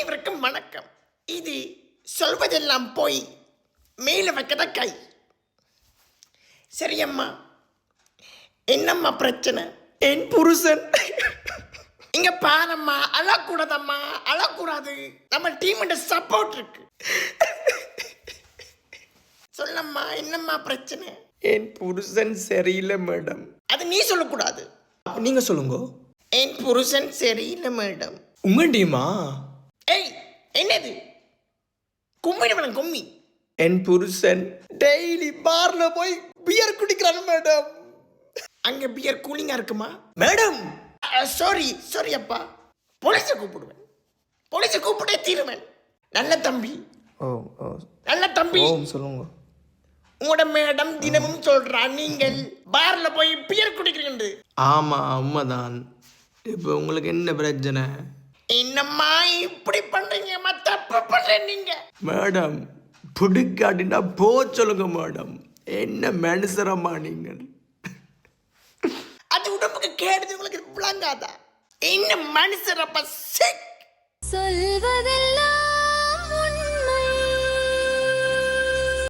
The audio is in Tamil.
அனைவருக்கும் வணக்கம். இது சொல்வதெல்லாம் போய் மேல வைக்கத கை. சரியம்மா, என்னம்மா பிரச்சனை? என் புருஷன் இங்க பாரம்மா, அழக்கூடாதம்மா, அழக்கூடாது. நம்ம டீம் சப்போர்ட் இருக்கு. சொல்லம்மா, என்னம்மா பிரச்சனை? என் புருஷன் சரியில்லை மேடம். அது நீ சொல்லக்கூடாது, நீங்க சொல்லுங்க. என் புருஷன் சரியில்லை மேடம். உங்க டீமா? ஏய், என்னது கும்மிடுவன கும்மி? என் புருஷன் டெய்லி பார்ல போய் பியர் குடிக்கிறான் மேடம். அங்க பியர் கூலிங்கா இருக்குமா மேடம்? சாரி அப்பா, போலீஸை கூப்பிடுவேன். போலீஸை கூப்பிட்டே தீருவேன். நல்ல தம்பி, நல்ல தம்பி, சொல்லுங்க. உங்களோட மேடம் தினமும் சொல்றா நீங்கள் பார்ல போய் பியர் குடிக்கிறீங்க. ஆமா, உண்மைதான். இப்போ உங்களுக்கு என்ன பிரச்சனை? என்னம்மா இப்படி பண்றீங்க? தப்பு பண்றேன் நீங்க. மேடம், பிடிக்காட்டினா போ சொல்லுங்க மேடம். என்ன மனுஷரம்மா நீங்கள்? அது உடம்புக்கு கேடுது, உங்களுக்கு விளங்காதா? என்ன மனுஷரப்ப சிக் சொல்வது